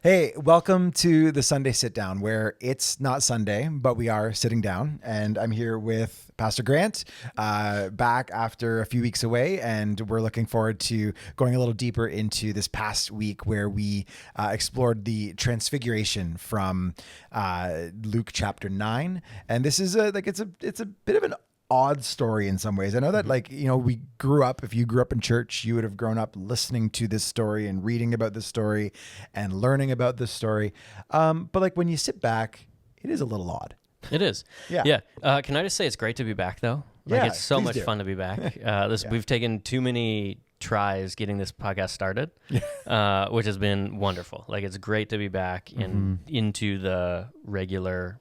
Hey, welcome to the Sunday Sitdown, where it's not Sunday, but we are sitting down. And I'm here with Pastor Grant, back after a few weeks away. And we're looking forward to going a little deeper into this past week where we explored the transfiguration from Luke chapter 9. And this is it's a bit of an odd story in some ways. I know that we grew up, if you grew up in church, you would have grown up listening to this story and reading about this story and learning about this story. But when you sit back, it is a little odd. It is. Yeah. Can I just say it's great to be back though? Yeah, It's so much do. fun to be back. We've taken too many tries getting this podcast started, which has been wonderful. It's great to be back into the regular,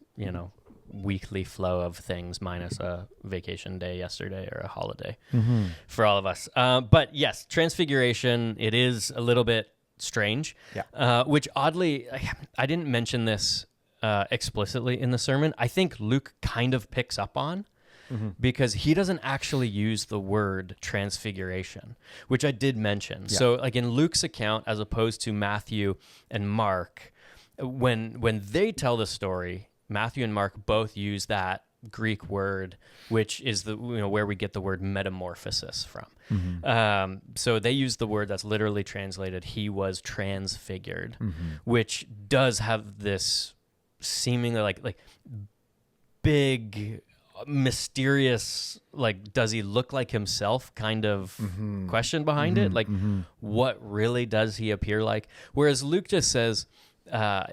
weekly flow of things, minus a vacation day yesterday or a holiday for all of us. But yes, transfiguration, it is a little bit strange, which oddly, I didn't mention this explicitly in the sermon. I think Luke kind of picks up on because he doesn't actually use the word transfiguration, which I did mention. Yeah. So in Luke's account, as opposed to Matthew and Mark, when they tell the story, Matthew and Mark both use that Greek word, which is where we get the word metamorphosis from. So they use the word that's literally translated, he was transfigured, which does have this seemingly like big, mysterious, does he look like himself kind of question behind it? What really does he appear like? Whereas Luke just says,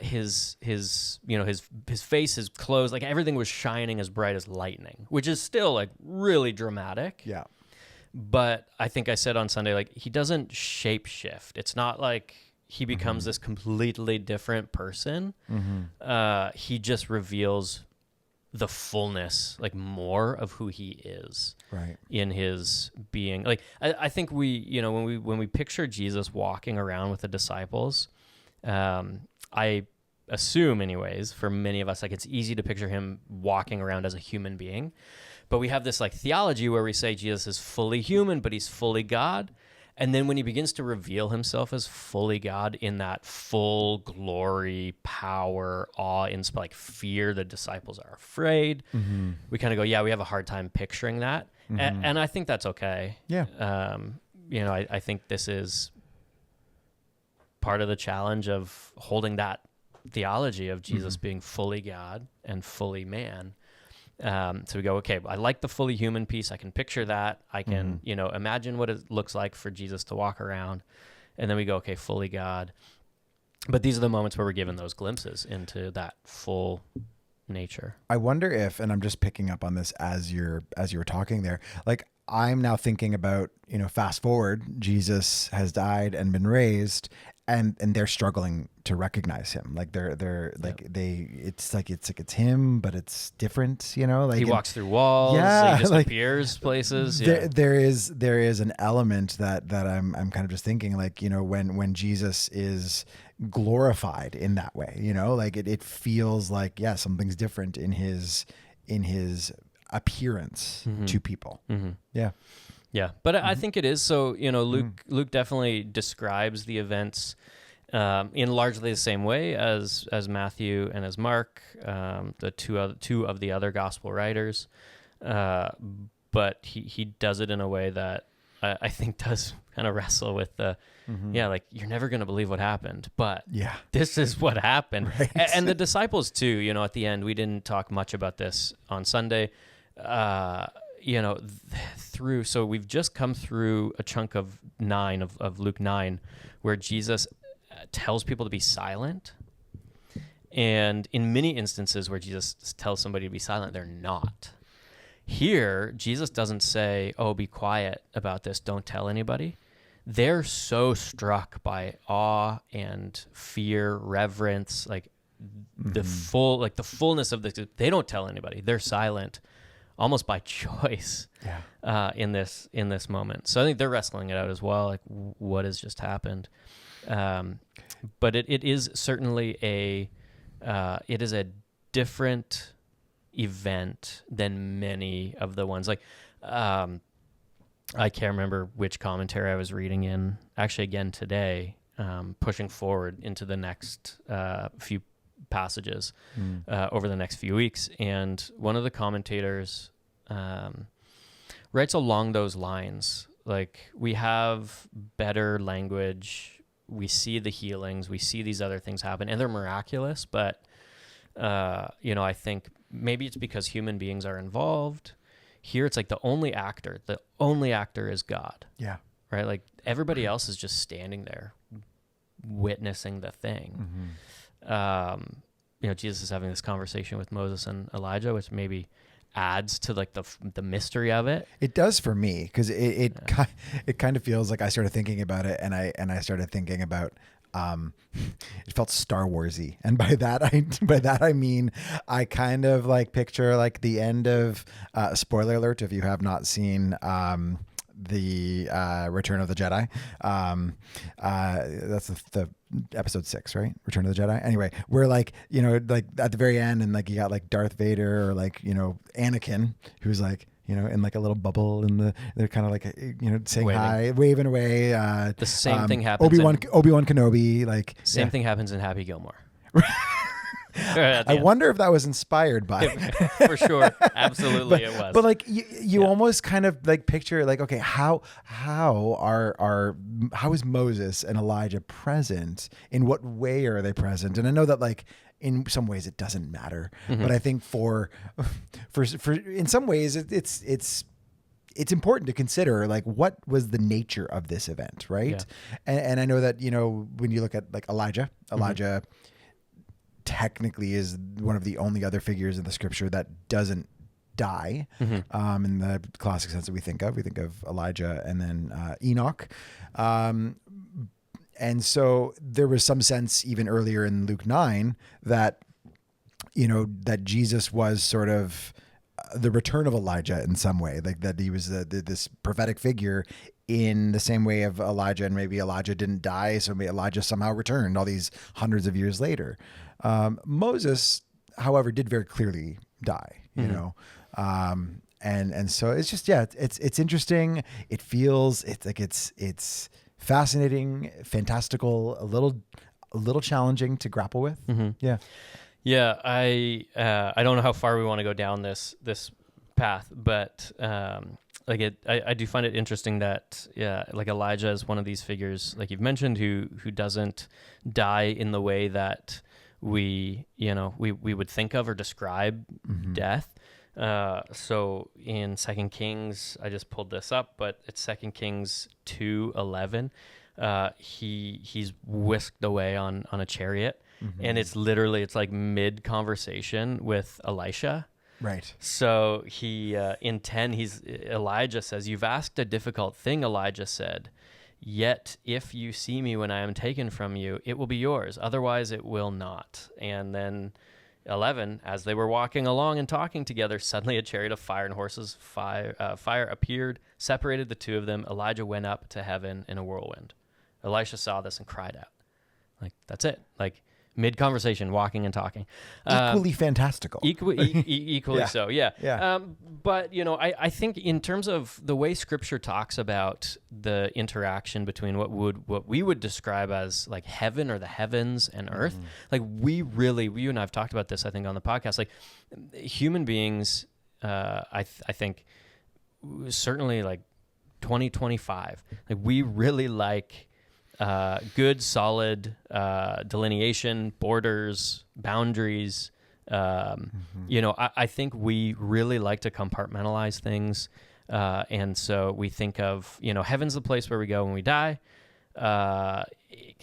his face, his clothes, everything was shining as bright as lightning, which is still really dramatic. Yeah. But I think I said on Sunday, he doesn't shape shift. It's not like he becomes this completely different person. He just reveals the fullness, more of who he is, right, in his being. I think when we picture Jesus walking around with the disciples, I assume anyways, for many of us, it's easy to picture him walking around as a human being, but we have this theology where we say Jesus is fully human, but he's fully God. And then when he begins to reveal himself as fully God in that full glory, power, awe, fear, the disciples are afraid. We kind of go, we have a hard time picturing that. And I think that's okay. Yeah. I think this is part of the challenge of holding that theology of Jesus being fully God and fully man. So we go, okay, I like the fully human piece. I can picture that. I can, imagine what it looks like for Jesus to walk around. And then we go, okay, fully God. But these are the moments where we're given those glimpses into that full nature. I wonder if, and I'm just picking up on this as you were talking there, I'm now thinking about, fast forward, Jesus has died and been raised, and they're struggling to recognize him. It's him, but it's different, he walks through walls, he just appears places. There is an element that I'm kind of just thinking, when Jesus is glorified in that way, it feels something's different in his appearance to people. Yeah, but I think it is. So, Luke definitely describes the events in largely the same way as Matthew and as Mark, the two of the other gospel writers. But he does it in a way that I think does kind of wrestle with you're never going to believe what happened, but this is what happened. Right. And the disciples too, at the end, we didn't talk much about this on Sunday. So we've just come through a chunk of Luke 9, where Jesus tells people to be silent. And in many instances where Jesus tells somebody to be silent, they're not. Here, Jesus doesn't say, oh, be quiet about this, don't tell anybody. They're so struck by awe and fear, reverence, the fullness of this. They don't tell anybody. They're silent, almost by choice, in this moment. So I think they're wrestling it out as well, what has just happened. But it is certainly a different event than many of the ones. I can't remember which commentary I was reading in, actually again today, pushing forward into the next few passages over the next few weeks. And one of the commentators writes along those lines, like, we have better language, we see the healings, we see these other things happen, and they're miraculous, but I think maybe it's because human beings are involved. Here it's like the only actor is God. Yeah. Right? Like, everybody else is just standing there witnessing the thing. Jesus is having this conversation with Moses and Elijah, which maybe adds to like the mystery of it. It does for me, because it kind of feels like I started thinking about it, and I started thinking about it felt Star Warsy, and by that I mean I kind of like picture like the end of spoiler alert if you have not seen the Return of the Jedi. That's the episode 6, right? Return of the Jedi. Anyway, we're like, like at the very end, and like you got like Darth Vader or like, Anakin, who's like, in like a little bubble, and they're kind of like, saying hi, waving away. The same thing happens. Obi-Wan Kenobi, like same thing happens in Happy Gilmore. I wonder if that was inspired by for sure. Absolutely it was. But like you almost kind of like picture like, okay, how is Moses and Elijah present? In what way are they present? And I know that like in some ways it doesn't matter, but I think for in some ways it's important to consider like what was the nature of this event, right? Yeah. And I know that when you look at like Elijah technically is one of the only other figures in the scripture that doesn't die, in the classic sense that we think of. We think of Elijah and then Enoch. And so there was some sense even earlier in Luke 9 that, that Jesus was sort of the return of Elijah in some way, like that he was this prophetic figure in the same way of Elijah, and maybe Elijah didn't die, so maybe Elijah somehow returned all these hundreds of years later. Moses, however, did very clearly die, and so it's just, it's interesting. It feels, it's fascinating, fantastical, a little challenging to grapple with. Yeah. I don't know how far we want to go down this path, but I do find it interesting that like Elijah is one of these figures, like you've mentioned, who doesn't die in the way that we would think of or describe death. So in 2 Kings, I just pulled this up, but it's 2 Kings 2:11. He's whisked away on a chariot, and it's like mid conversation with Elisha. Right. So he in 10, Elijah says, "You've asked a difficult thing," Elijah said. "Yet if you see me when I am taken from you, it will be yours. Otherwise it will not." And then 11, as they were walking along and talking together, suddenly a chariot of fire and horses fire appeared, separated the two of them. Elijah went up to heaven in a whirlwind. Elisha saw this and cried out. Like, that's it. Like, mid-conversation, walking and talking. Equally fantastical. Equally so, yeah. Yeah. But, I think in terms of the way Scripture talks about the interaction between what we would describe as like heaven or the heavens and earth, like you and I have talked about this, I think, on the podcast, like human beings, I think certainly like 2025, like we really like good, solid delineation, borders, boundaries. I think we really like to compartmentalize things. And so we think of, heaven's the place where we go when we die.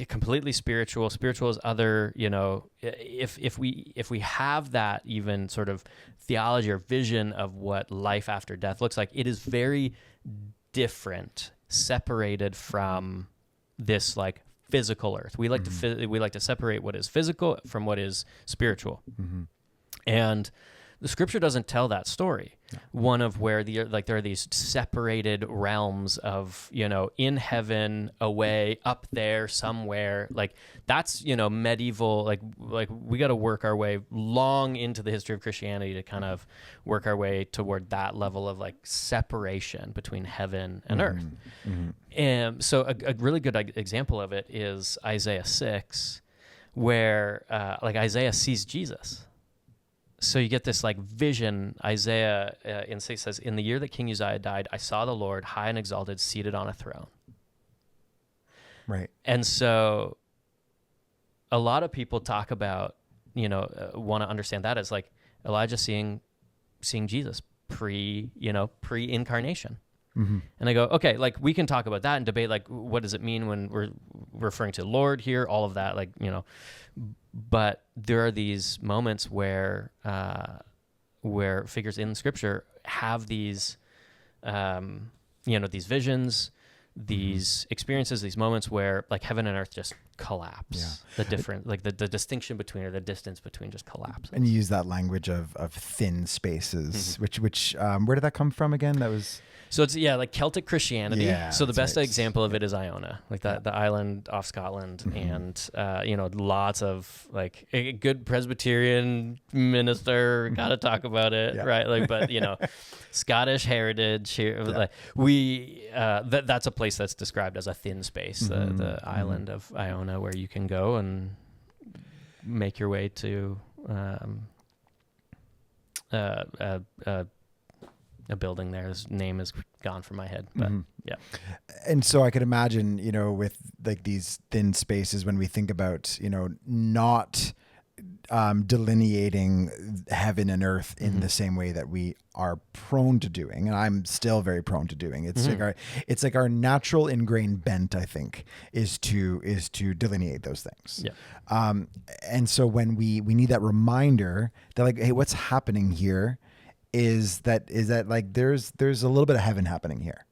Completely spiritual. Spiritual is other, if we have that even sort of theology or vision of what life after death looks like, it is very different, separated from this like physical earth. We like to separate what is physical from what is spiritual. And the scripture doesn't tell that story. No. One of where there are these separated realms of, in heaven, away, up there, somewhere. Like that's, medieval, like we got to work our way long into the history of Christianity to kind of work our way toward that level of like separation between heaven and earth. Mm-hmm. And so a really good example of it is Isaiah 6, where Isaiah sees Jesus. So you get this like vision. Isaiah in 6 says, "In the year that King Uzziah died, I saw the Lord high and exalted, seated on a throne." Right. And so a lot of people talk about, want to understand that as like Elijah seeing Jesus pre-incarnation. Mm-hmm. And I go, okay, like we can talk about that and debate, like, what does it mean when we're referring to Lord here, all of that, but there are these moments where figures in Scripture have these, these visions, these experiences, these moments where like heaven and earth just collapse. Yeah. The different, like the distinction between, or the distance between, just collapses. And you use that language of thin spaces, mm-hmm. which where did that come from again? That was. So it's, like Celtic Christianity. Yeah, so the best example of it is Iona, like the island off Scotland, mm-hmm. and, lots of like a good Presbyterian minister, got to talk about it, right? Like, but, Scottish heritage here. Yeah. Like that's a place that's described as a thin space, mm-hmm. the island of Iona, where you can go and make your way to a building there. His name is gone from my head, but mm-hmm. yeah. And so I could imagine, with like these thin spaces, when we think about, not delineating heaven and earth in mm-hmm. the same way that we are prone to doing, and I'm still very prone to doing. It's mm-hmm. like our natural ingrained bent, I think, is to delineate those things. Yeah. And so when we need that reminder that like, hey, what's happening here? Is that like there's a little bit of heaven happening here,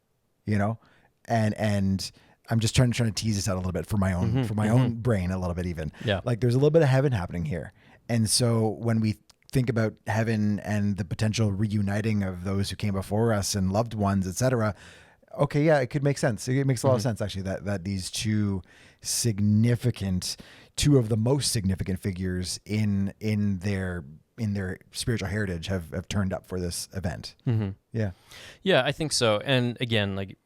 and I'm just trying to tease this out a little bit for my own mm-hmm. own brain a little bit even. Yeah. Like there's a little bit of heaven happening here, and so when we think about heaven and the potential reuniting of those who came before us and loved ones, etc. Okay, yeah, it could make sense. It makes a lot mm-hmm. of sense actually that these two of the most significant figures in their spiritual heritage have turned up for this event. Mm-hmm. Yeah, I think so. And again, like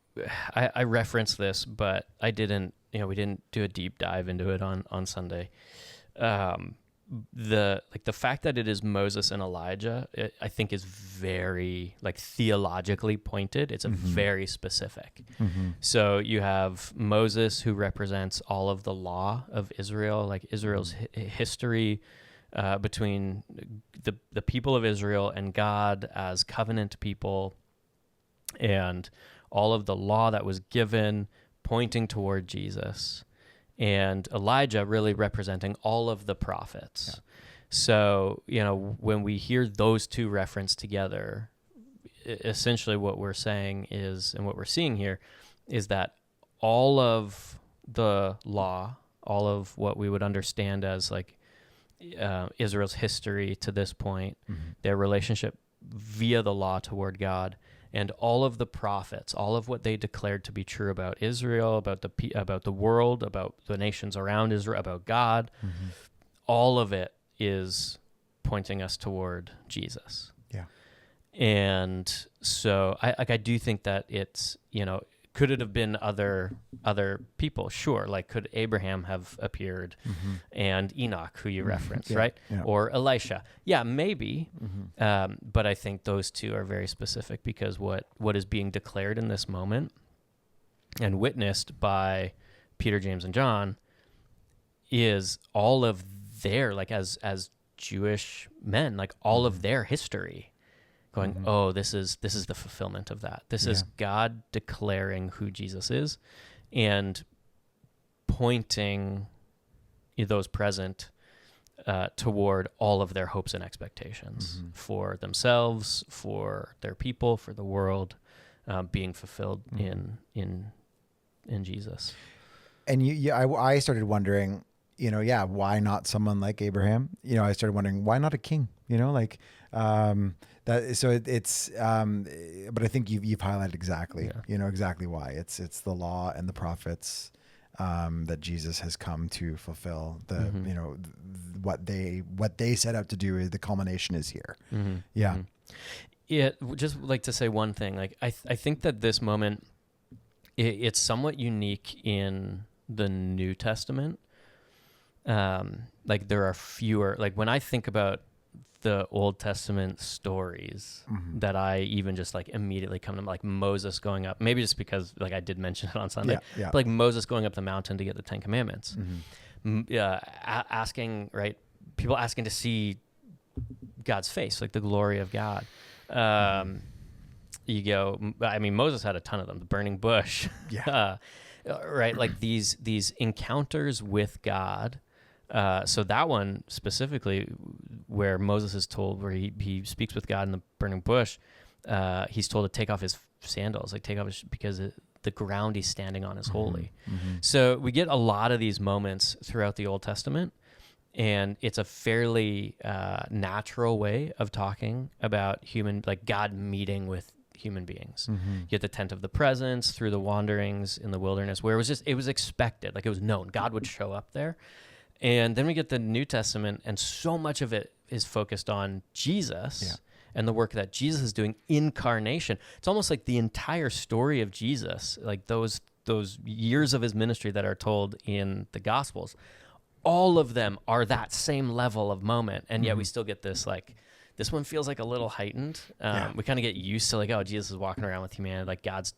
I referenced this, but I didn't, we didn't do a deep dive into it on Sunday. The fact that it is Moses and Elijah, I think is very like theologically pointed. It's a mm-hmm. very specific. Mm-hmm. So you have Moses, who represents all of the law of Israel, like Israel's history, between the people of Israel and God as covenant people, and all of the law that was given pointing toward Jesus, and Elijah really representing all of the prophets. Yeah. So, when we hear those two referenced together, essentially what we're saying is, and what we're seeing here, is that all of the law, all of what we would understand as like Israel's history to this point, mm-hmm. their relationship via the law toward God, and all of the prophets, all of what they declared to be true about Israel, about the world, about the nations around Israel, about God, mm-hmm. all of it is pointing us toward Jesus. Yeah. And so I do think that it's, could it have been other people? Sure. Like, could Abraham have appeared, mm-hmm. and Enoch, who you referenced, yeah, right? Yeah. Or Elisha? Yeah, maybe. Mm-hmm. But I think those two are very specific, because what is being declared in this moment and witnessed by Peter, James, and John is all of their, like, as Jewish men, like all mm-hmm. of their history. Going, mm-hmm. oh, this is the fulfillment of that. This is God declaring who Jesus is, and pointing those present toward all of their hopes and expectations mm-hmm. for themselves, for their people, for the world, being fulfilled mm-hmm. in Jesus. And I started wondering, why not someone like Abraham? I started wondering, why not a king? That. So it's, but I think you've highlighted exactly, exactly why it's the law and the prophets, that Jesus has come to fulfill. What they set out to do, is the culmination is here. Mm-hmm. Yeah. Mm-hmm. Yeah. Just like to say one thing, like I think that this moment, it's somewhat unique in the New Testament. Like there are fewer, like when I think about the Old Testament stories, that I even just like immediately come to, like Moses going up, maybe just because like I did mention it on Sunday, but like Moses going up the mountain to get the 10 Commandments, asking, right? People asking to see God's face, like the glory of God. You go, I mean, Moses had a ton of them, the burning bush, right? Like these encounters with God. So that one specifically, where Moses is told, where he speaks with God in the burning bush, he's told to take off his sandals, like take off because the ground he's standing on is holy. So we get a lot of these moments throughout the Old Testament, and it's a fairly natural way of talking about like God meeting with human beings. You get the tent of the presence through the wanderings in the wilderness, where it was expected, like it was known God would show up there. And then we get the New Testament, and so much of it is focused on Jesus and the work that Jesus is doing, incarnation. It's almost like the entire story of Jesus, like those years of his ministry that are told in the Gospels, all of them are that same level of moment. And yet we still get this, like, this one feels like a little heightened. We kind of get used to like, oh, Jesus is walking around with humanity, like God's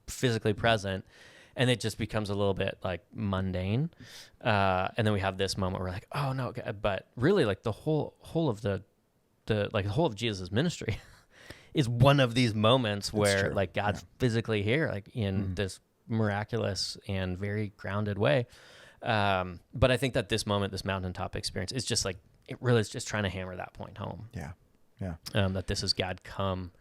physically present. And it just becomes a little bit like mundane. And then we have this moment where we're like, oh no, but really like the whole of the whole of Jesus' ministry is one of these moments where like God's physically here, like in this miraculous and very grounded way. But I think that this moment, this mountaintop experience, is just like, it really is just trying to hammer that point home. Yeah. Yeah. That this is God come,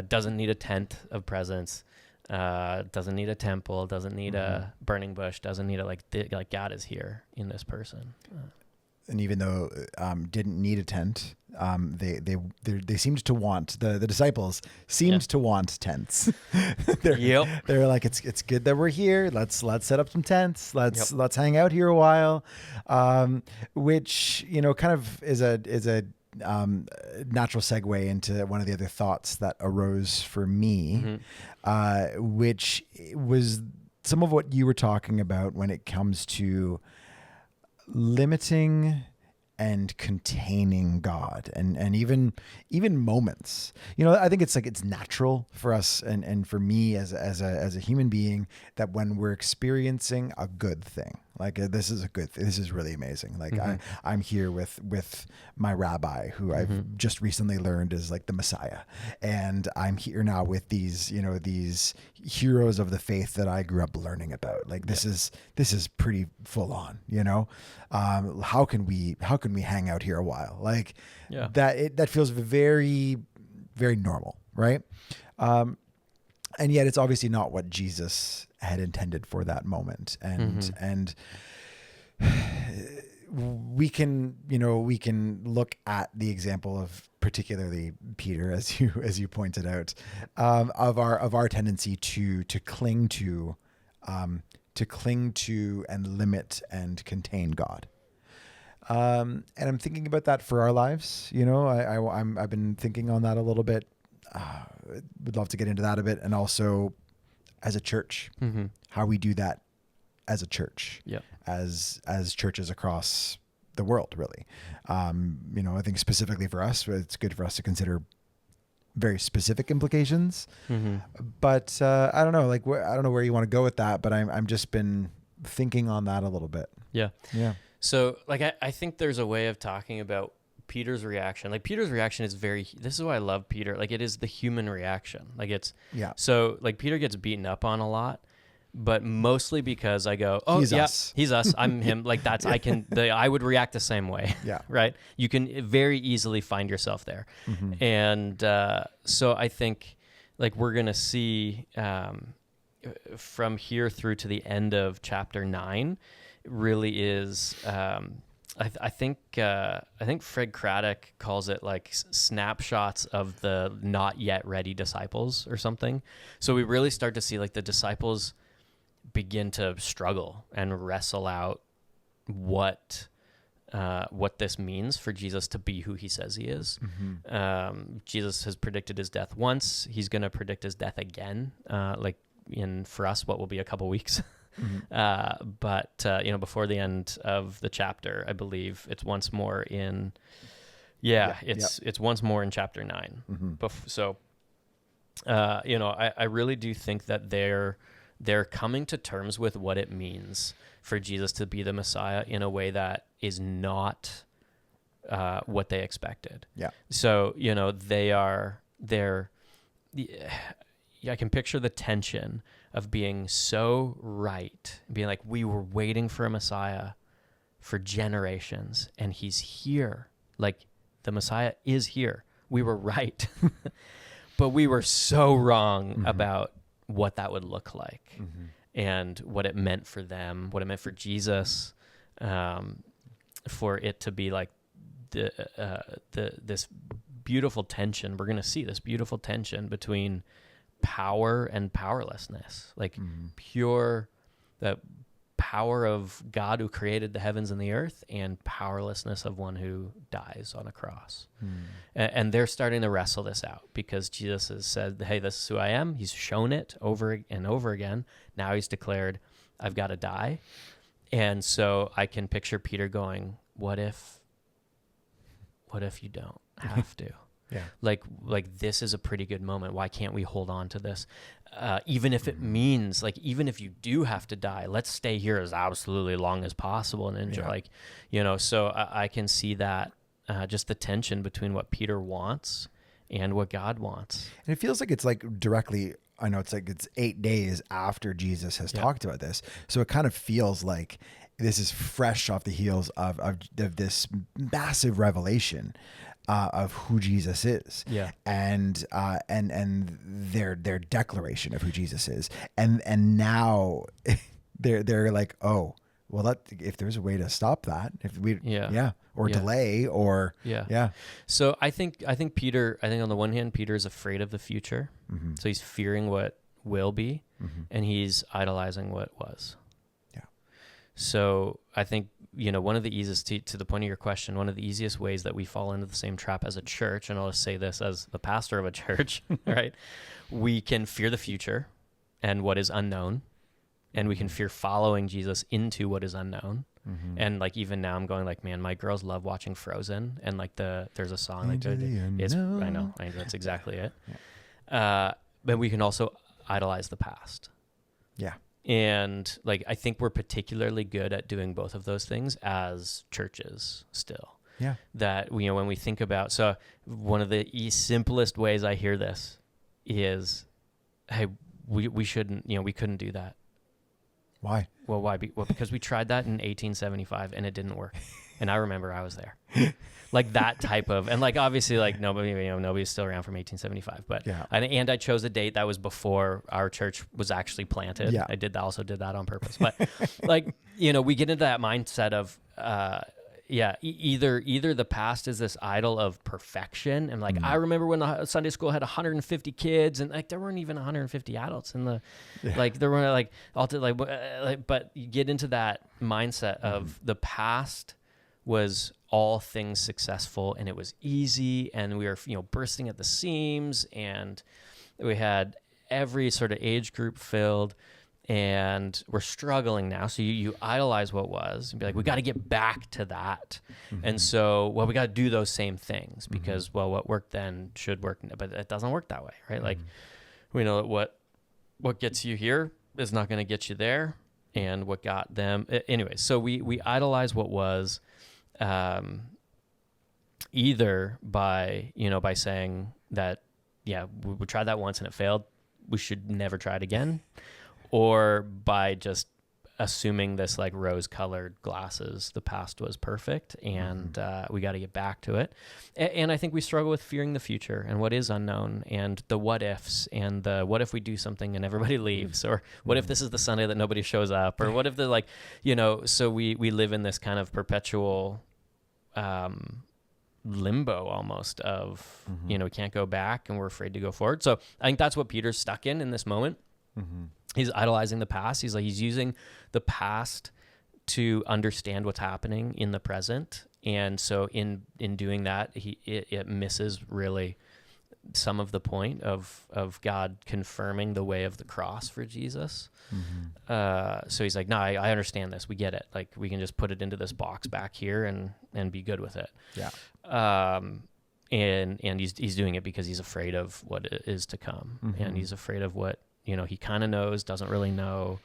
doesn't need a tent of presence, doesn't need a temple, doesn't need a burning bush, doesn't need like God is here in this person. And even though didn't need a tent, they seemed to want, the disciples seemed to want tents. They're like, it's good that we're here. Let's set up some tents. Let's hang out here a while, which kind of is a natural segue into one of the other thoughts that arose for me, which was some of what you were talking about when it comes to limiting and containing God, and even moments. I think it's natural for us and for me as a human being, that when we're experiencing a good thing, like this is a good thing, this is really amazing. Like I'm here with my rabbi, who I've just recently learned is like the Messiah, and I'm here now with these these heroes of the faith that I grew up learning about. Like this is pretty full on. How can we hang out here a while? Like that feels very, very normal, right? And yet it's obviously not what Jesus had intended for that moment. And we can look at the example of particularly Peter, as you pointed out, of our tendency to cling to and limit and contain God. And I'm thinking about that for our lives. I've been thinking on that a little bit. Would love to get into that a bit, and also as a church, how we do that as a church, as churches across the world, really. I think specifically for us, it's good for us to consider very specific implications. But I don't know, like I don't know where you want to go with that, but I'm just been thinking on that a little bit. Yeah. So like I think there's a way of talking about Peter's reaction. Like Peter's reaction is this is why I love Peter. Like it is the human reaction. Like so like Peter gets beaten up on a lot, but mostly because I go, oh he's us. He's us. I'm him. Like that's, I would react the same way. Yeah. Right. You can very easily find yourself there. And so I think like we're going to see from here through to the end of chapter 9, really is. I think Fred Craddock calls it like snapshots of the not yet ready disciples or something. So we really start to see like the disciples begin to struggle and wrestle out what this means for Jesus to be who he says he is. Jesus has predicted his death once. He's going to predict his death again, like in, for us, what will be a couple weeks. But before the end of the chapter, I believe it's once more in, it's once more in chapter 9. So, I really do think that they're coming to terms with what it means for Jesus to be the Messiah in a way that is not what they expected. Yeah. So, I can picture the tension of being so right, being like, we were waiting for a Messiah for generations, and he's here. Like, the Messiah is here. We were right. But we were so wrong about what that would look like and what it meant for them, what it meant for Jesus, for it to be like this beautiful tension. We're going to see this beautiful tension between power and powerlessness, like pure, the power of God who created the heavens and the earth, and powerlessness of one who dies on a cross. And they're starting to wrestle this out because Jesus has said, hey, this is who I am. He's shown it over and over again. Now he's declared, I've got to die. And so I can picture Peter going, what if you don't have to? Yeah. Like this is a pretty good moment. Why can't we hold on to this? Even if it means, like, even if you do have to die, let's stay here as absolutely long as possible and enjoy, so I can see that, just the tension between what Peter wants and what God wants. And it feels like it's like directly, I know it's like it's 8 days after Jesus has talked about this. So it kind of feels like this is fresh off the heels of this massive revelation of who Jesus is, and their declaration of who Jesus is, and now they're like, oh, well, if there's a way to stop that, if we delay or So I think Peter, on the one hand, Peter is afraid of the future, so he's fearing what will be, and he's idolizing what was. So I think, one of the easiest, to the point of your question, one of the easiest ways that we fall into the same trap as a church, and I'll just say this as the pastor of a church, right? We can fear the future and what is unknown, and we can fear following Jesus into what is unknown. And like, even now I'm going like, man, my girls love watching Frozen, and like there's a song like, I know, that's exactly it. But we can also idolize the past. Yeah. And like, I think we're particularly good at doing both of those things as churches still. Yeah. That, when we think about, so one of the simplest ways I hear this is, hey, we shouldn't, we couldn't do that. Why? Well, why? Well, because we tried that in 1875 and it didn't work. And I remember I was there. Like that type of, and like, obviously, like nobody's still around from 1875, but I chose a date that was before our church was actually planted. Yeah. I also did that on purpose. But like, we get into that mindset of, either the past is this idol of perfection, and like, I remember when the Sunday school had 150 kids, and like there weren't even 150 adults in the, like there were but you get into that mindset of the past was all things successful, and it was easy, and we were bursting at the seams, and we had every sort of age group filled, and we're struggling now. So you idolize what was and be like, we got to get back to that. And so, we got to do those same things because, what worked then should work, but it doesn't work that way, right? Like, we know that what gets you here is not going to get you there, and what got them anyway. So we idolize what was, either by saying that, we tried that once and it failed, we should never try it again, or by just assuming this like rose-colored glasses, the past was perfect, and we got to get back to it. And I think we struggle with fearing the future and what is unknown, and the what ifs, and the what if we do something and everybody leaves, or what if this is the Sunday that nobody shows up, or what if the like, so we live in this kind of perpetual limbo almost of, we can't go back and we're afraid to go forward. So I think that's what Peter's stuck in this moment. He's idolizing the past. He's using the past to understand what's happening in the present. And so in doing that, it misses really some of the point of God confirming the way of the cross for Jesus. So he's like, no, I understand this. We get it. Like, we can just put it into this box back here and be good with it. Yeah. And he's doing it because he's afraid of what is to come. And he's afraid of what, he kind of knows, doesn't really know.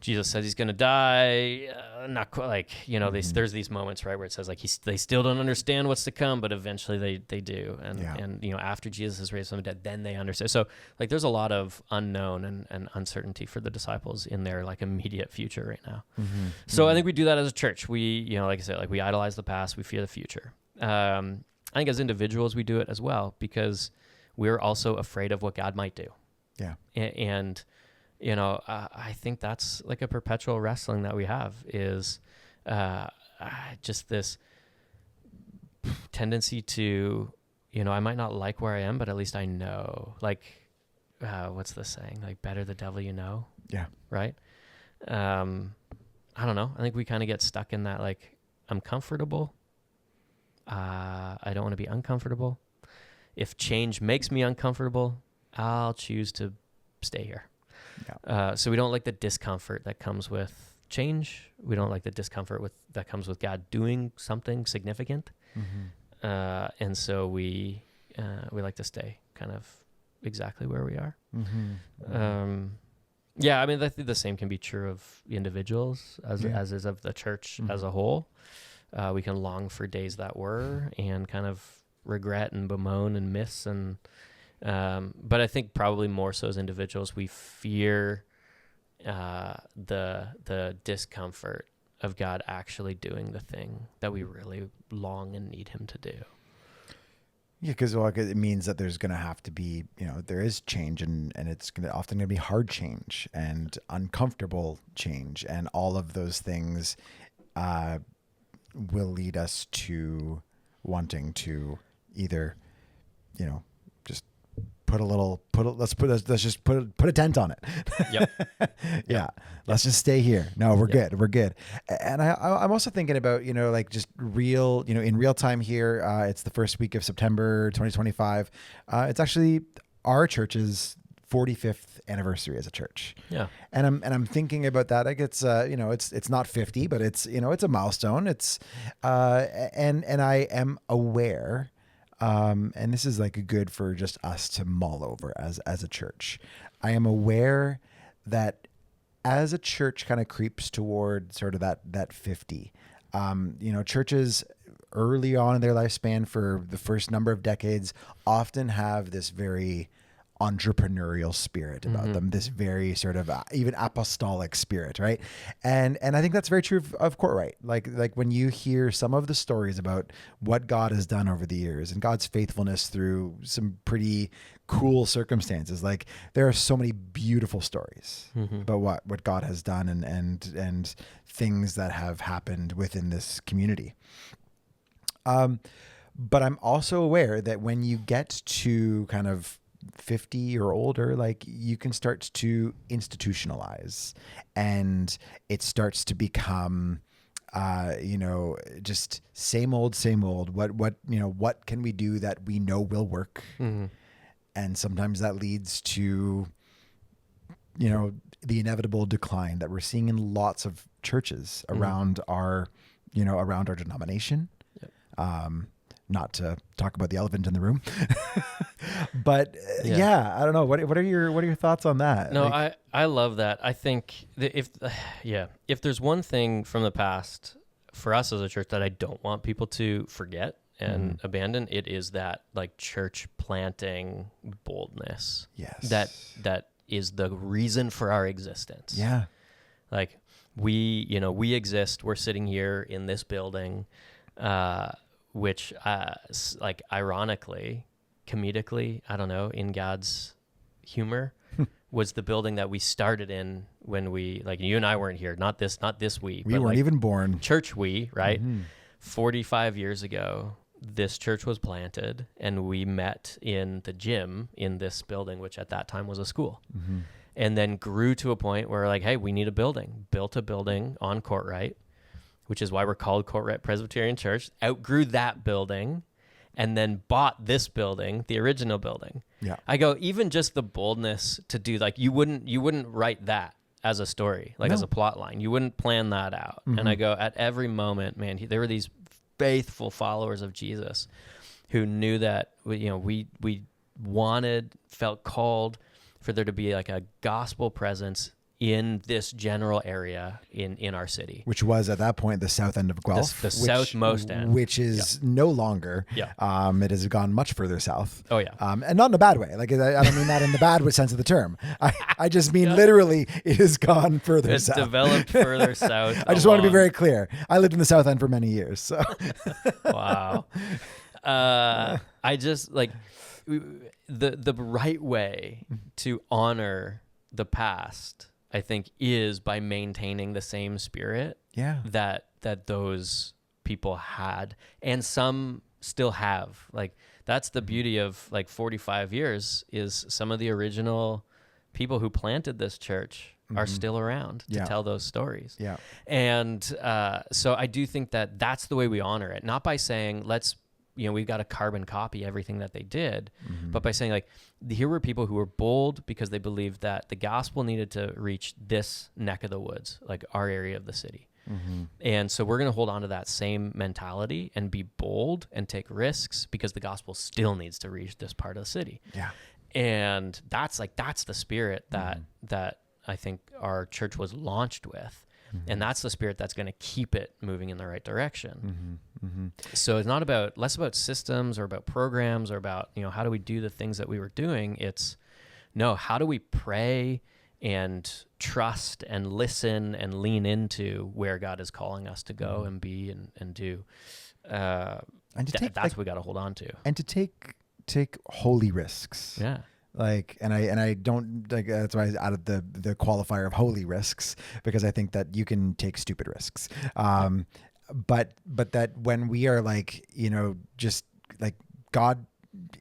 Jesus says he's going to die. Not quite, like, there's these moments, right, where it says like they still don't understand what's to come, but eventually they do. And after Jesus is raised from the dead, then they understand. So like there's a lot of unknown and uncertainty for the disciples in their like immediate future right now. So I think we do that as a church. We, like I said, like we idolize the past, we fear the future. I think as individuals we do it as well because we're also afraid of what God might do. Yeah. And I think that's like a perpetual wrestling that we have is just this tendency to, I might not like where I am, but at least I know, like, what's the saying? Like, better the devil you know. Yeah. Right? I don't know. I think we kind of get stuck in that, like, I'm comfortable. I don't want to be uncomfortable. If change makes me uncomfortable, I'll choose to stay here. Yeah. So we don't like the discomfort that comes with change. We don't like the discomfort that comes with God doing something significant. And so we like to stay kind of exactly where we are. Yeah, I mean, I think the same can be true of individuals as is of the church as a whole. We can long for days that were and kind of regret and bemoan and miss and but I think probably more so as individuals, we fear the discomfort of God actually doing the thing that we really long and need him to do. Yeah, because it means that there's going to have to be, there is change and it's often going to be hard change and uncomfortable change. And all of those things will lead us to wanting to either, just let's just put a tent on it. Yep. Yeah. Let's just stay here. No, we're good. We're good. And I'm also thinking about, like just real, in real time here. It's the first week of September, 2025. It's actually our church's 45th anniversary as a church. Yeah. And I'm thinking about that. Like it's, it's not 50, but it's, it's a milestone. It's, and I am aware, and this is like good for just us to mull over as a church. I am aware that as a church kind of creeps toward sort of that 50, churches early on in their lifespan for the first number of decades often have this very entrepreneurial spirit about them, this very sort of even apostolic spirit, right? And I think that's very true of Courtright. Like when you hear some of the stories about what God has done over the years and God's faithfulness through some pretty cool circumstances, like there are so many beautiful stories about what God has done and things that have happened within this community. But I'm also aware that when you get to kind of 50 or older, like you can start to institutionalize and it starts to become, just same old, what can we do that we know will work? And sometimes that leads to, the inevitable decline that we're seeing in lots of churches around our denomination. Yep. Not to talk about the elephant in the room, but I don't know. What are your thoughts on that? No, I love that. I think that if there's one thing from the past for us as a church that I don't want people to forget and abandon, it is that like church planting boldness. Yes. That is the reason for our existence. Yeah. Like we exist. We're sitting here in this building, which like ironically, comedically, I don't know, in God's humor, was the building that we started in when we, like, you and I weren't here. Not this we. We but weren't like even born. Church right? Mm-hmm. 45 years ago, this church was planted, and we met in the gym in this building, which at that time was a school. Mm-hmm. And then grew to a point where, like, hey, we need a building. Built a building on Courtright, which is why we're called Courtright Presbyterian Church. Outgrew that building, and then bought this building, the original building. Yeah. I go, even just the boldness to do, like, you wouldn't write that as a story, like, as a plot line. You wouldn't plan that out. Mm-hmm. And I go, at every moment, man, there were these faithful followers of Jesus who knew that, we felt called for there to be like a gospel presence in this general area in our city, which was at that point the south end of Guelph, the southmost end, which is no longer. Yeah. It has gone much further south. Oh yeah. And not in a bad way. Like, I don't mean that in the bad sense of the term. I just mean literally it has gone further it's south. Developed further south. I just want to be very clear. I lived in the south end for many years. So. Wow. I just like the right way to honor the past, I think, is by maintaining the same spirit that those people had, and some still have. Like, that's the beauty of, like, 45 years is some of the original people who planted this church are still around to tell those stories. Yeah. And so I do think that that's the way we honor it, not by saying, we've got to carbon copy everything that they did, but by saying, like, here were people who were bold because they believed that the gospel needed to reach this neck of the woods, like our area of the city. And so we're going to hold on to that same mentality and be bold and take risks because the gospel still needs to reach this part of the city. Yeah. And that's the spirit that I think our church was launched with. And that's the spirit that's going to keep it moving in the right direction. So it's not less about systems or about programs or about, how do we do the things that we were doing? It's, no, how do we pray and trust and listen and lean into where God is calling us to go and be and do. And to take, that's what we got to hold on to. And to take holy risks. Yeah. Like, and I don't, like, that's why I added the qualifier of holy risks, because I think that you can take stupid risks. But that when we are, like, just like God,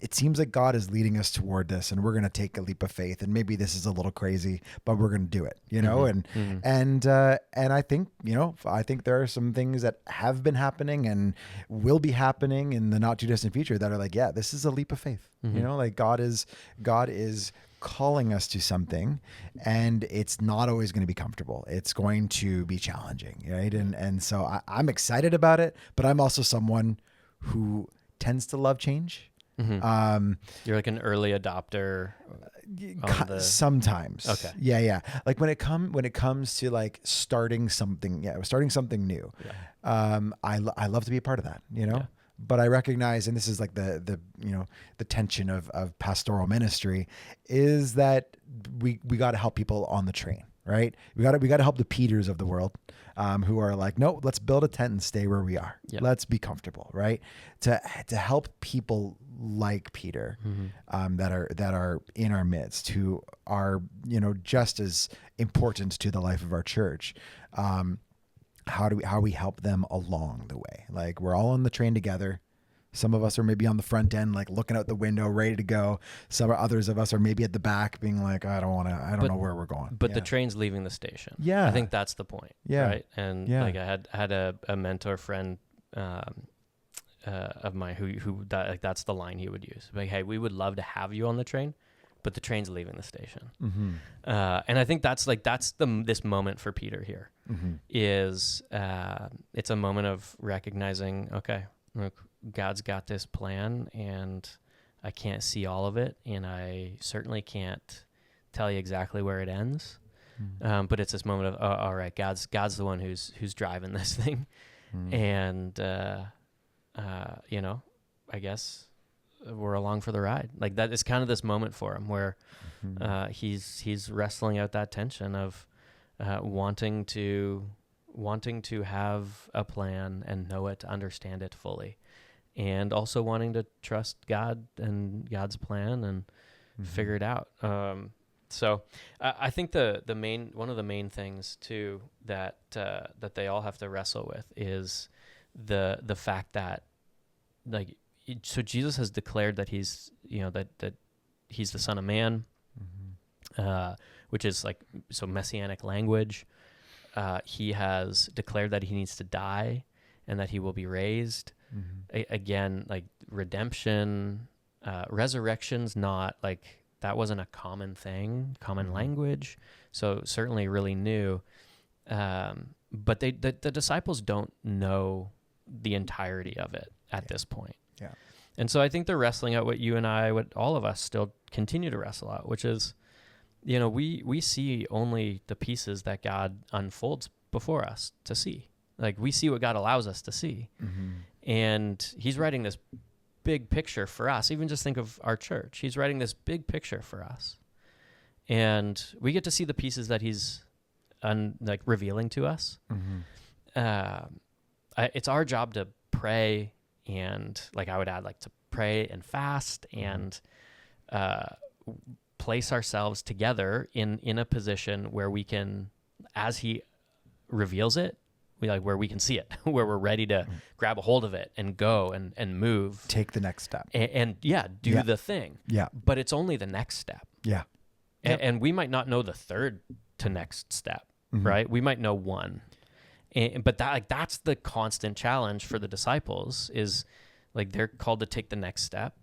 it seems like God is leading us toward this, and we're going to take a leap of faith, and maybe this is a little crazy, but we're going to do it, and I think, I think there are some things that have been happening and will be happening in the not too distant future that are like, yeah, this is a leap of faith, like God is calling us to something, and it's not always going to be comfortable. It's going to be challenging. Right. And so I'm excited about it, but I'm also someone who tends to love change. You're like an early adopter. Sometimes. Okay. Yeah. Like when it comes to, like, starting something new. Yeah. I love to be a part of that, Yeah. But I recognize, and this is like the tension of pastoral ministry, is that we got to help people on the train, right? We got to help the Peters of the world, who are like, no, let's build a tent and stay where we are. Yep. Let's be comfortable, right? To help people like Peter, that are in our midst, who are, just as important to the life of our church. How we help them along the way. Like, we're all on the train together. Some of us are maybe on the front end, like looking out the window, ready to go. Others of us are maybe at the back, being like, I don't know where we're going. But the train's leaving the station. Yeah, I think that's the point. Yeah, right. And like, I had a mentor friend of mine who that's the line he would use. Like, hey, we would love to have you on the train, but the train's leaving the station. And I think that's this moment for Peter here, is it's a moment of recognizing, okay, look, God's got this plan, and I can't see all of it, and I certainly can't tell you exactly where it ends. But it's this moment of, all right, God's the one who's driving this thing, and I guess we're along for the ride. Like, that is kind of this moment for him where he's wrestling out that tension of wanting to have a plan and know it, understand it fully, and also wanting to trust God and God's plan and figure it out. So I think one of the main things too that they all have to wrestle with is the fact that, like, so Jesus has declared that he's, that he's the Son of Man, which is like, so messianic language. He has declared that he needs to die and that he will be raised. Again, like redemption, resurrection's not like, that wasn't a common thing, common language. So certainly really new. But the disciples don't know the entirety of it at this point. Yeah. And so I think they're wrestling out what you and I, what all of us still continue to wrestle out, which is, we see only the pieces that God unfolds before us to see. Like, we see what God allows us to see. And he's writing this big picture for us. Even just think of our church. He's writing this big picture for us. And we get to see the pieces that he's revealing to us. It's our job to pray, and like I would add, like, to pray and fast and place ourselves together in a position where we can, as he reveals it, where we can see it, where we're ready to grab a hold of it and go and move. Take the next step. And do the thing. Yeah. But it's only the next step. Yeah. And we might not know the third to next step, right? We might know one. But that's the constant challenge for the disciples, is like, they're called to take the next step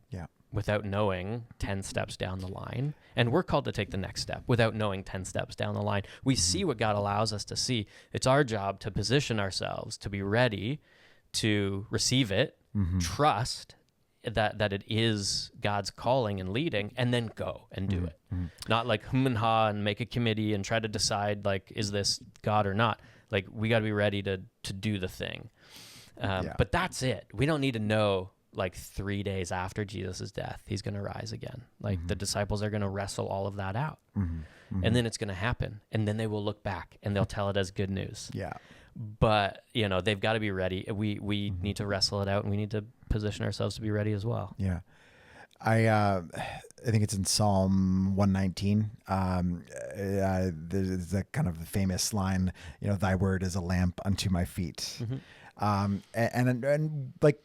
without knowing 10 steps down the line. And we're called to take the next step without knowing 10 steps down the line. We see what God allows us to see. It's our job to position ourselves to be ready to receive it, trust that it is God's calling and leading, and then go and do it. Not like hum and ha and make a committee and try to decide, like, is this God or not? Like, we got to be ready to do the thing. But that's it. We don't need to know, like, 3 days after Jesus' death, he's going to rise again. Like, the disciples are going to wrestle all of that out. And then it's going to happen. And then they will look back and they'll tell it as good news. Yeah. But, they've got to be ready. We need to wrestle it out, and we need to position ourselves to be ready as well. Yeah. I think it's in Psalm 119. There's the kind of the famous line, thy word is a lamp unto my feet. And like,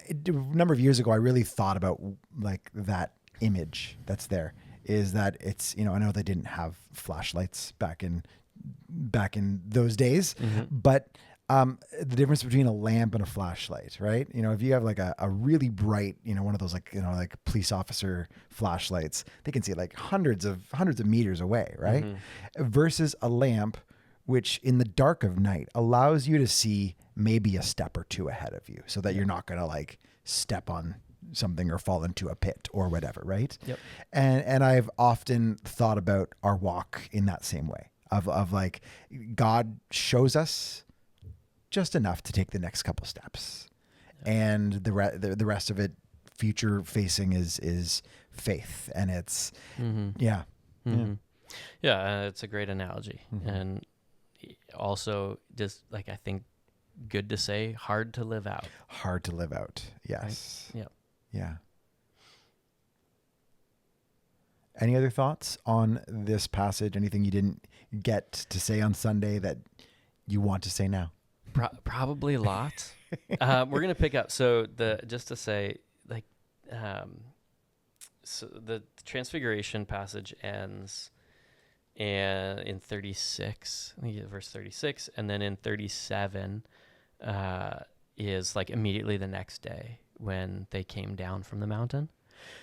a number of years ago, I really thought about, like, that image that's there, is that it's, I know they didn't have flashlights back in those days, but the difference between a lamp and a flashlight, right? If you have like a really bright, one of those, like, like police officer flashlights, they can see like hundreds of meters away, right? Versus a lamp, which in the dark of night allows you to see maybe a step or two ahead of you, so that you're not going to, like, step on something or fall into a pit or whatever, right? Yep. And I've often thought about our walk in that same way of like, God shows us just enough to take the next couple steps, and the rest of it, future facing, is faith, and it's it's a great analogy, and also just, like, I think good to say, hard to live out. Yes. Right? Yeah. Any other thoughts on this passage? Anything you didn't get to say on Sunday that you want to say now? Probably a lot. We're going to pick up. So just to say, like, so the transfiguration passage ends in 36, I think verse 36, and then in 37 is like immediately the next day when they came down from the mountain.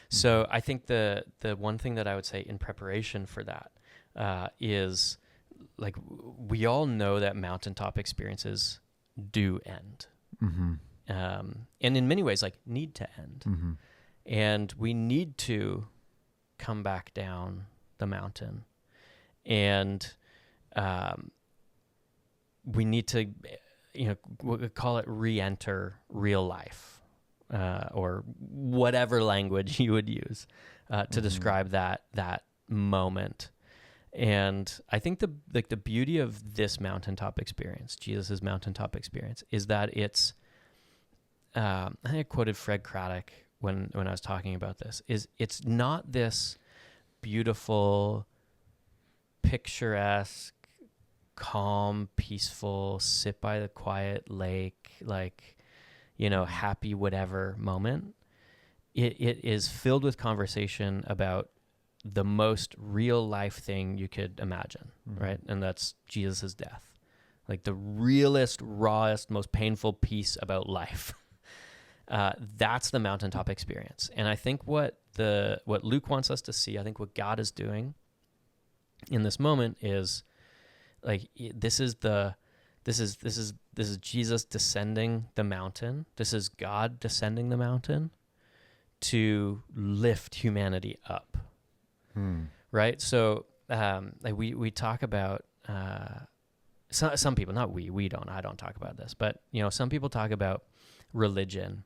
So I think the one thing that I would say in preparation for that is, like, we all know that mountaintop experiences do end. And in many ways, like, need to end. And we need to come back down the mountain. And we need to, we call it re-enter real life, or whatever language you would use to describe that moment. And I think the beauty of this mountaintop experience, Jesus's mountaintop experience, is that it's, I think I quoted Fred Craddock when I was talking about this, is it's not this beautiful, picturesque, calm, peaceful, sit by the quiet lake, like, happy whatever moment. It is filled with conversation about the most real life thing you could imagine, right? And that's Jesus' death. Like the realest, rawest, most painful piece about life. That's the mountaintop experience. And I think what Luke wants us to see, I think what God is doing in this moment is like, this is Jesus descending the mountain. This is God descending the mountain to lift humanity up. Right. So, like we talk about, some people, not I don't talk about this, but some people talk about religion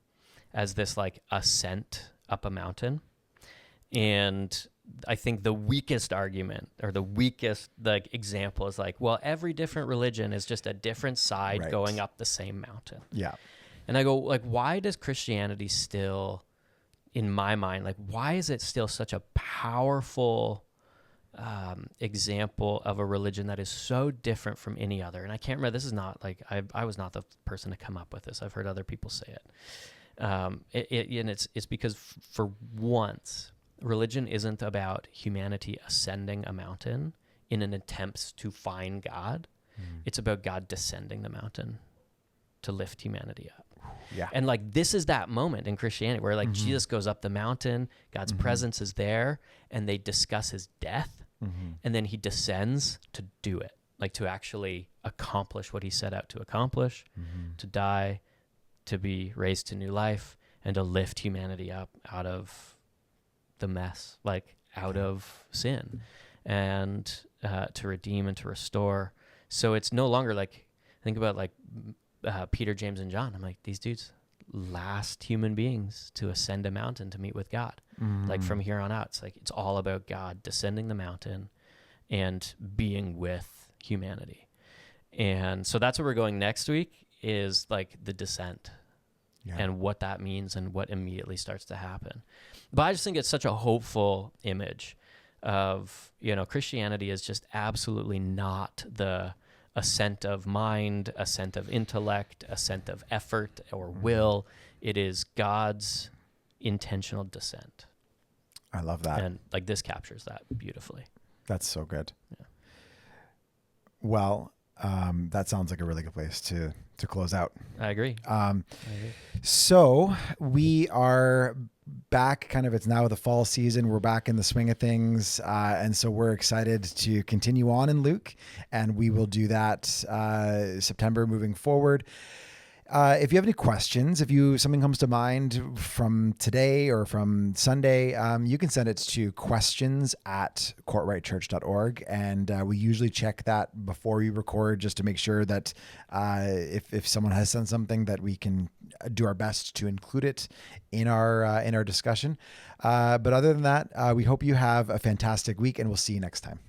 as this like ascent up a mountain. And I think the weakest argument or the weakest like example is like, well, every different religion is just a different side going up the same mountain. Yeah. And I go like, why does Christianity still, in my mind, like, why is it still such a powerful example of a religion that is so different from any other? And I can't remember, this is not like, I was not the person to come up with this. I've heard other people say it. And it's because for once, religion isn't about humanity ascending a mountain in an attempt to find God. It's about God descending the mountain to lift humanity up. Yeah. And like, this is that moment in Christianity where like Jesus goes up the mountain, God's presence is there, and they discuss his death, and then he descends to do it, like to actually accomplish what he set out to accomplish, to die, to be raised to new life, and to lift humanity up out of the mess, like out of sin, and to redeem and to restore. So it's no longer like, think about like Peter, James, and John. I'm like, these dudes, last human beings to ascend a mountain to meet with God. Like from here on out, it's like, it's all about God descending the mountain and being with humanity. And so that's where we're going next week, is like the descent and what that means and what immediately starts to happen. But I just think it's such a hopeful image of, Christianity is just absolutely not the ascent of mind, ascent of intellect, ascent of effort or will. It is God's intentional descent. I love that. And like, this captures that beautifully. That's so good. Yeah. Well, that sounds like a really good place to close out. I agree. So we are back, kind of, it's now the fall season. We're back in the swing of things. And so we're excited to continue on in Luke, and we will do that September moving forward. If you have any questions, something comes to mind from today or from Sunday, you can send it to questions@courtrightchurch.org. And we usually check that before we record, just to make sure that if someone has sent something, that we can do our best to include it in our discussion. But other than that, we hope you have a fantastic week, and we'll see you next time.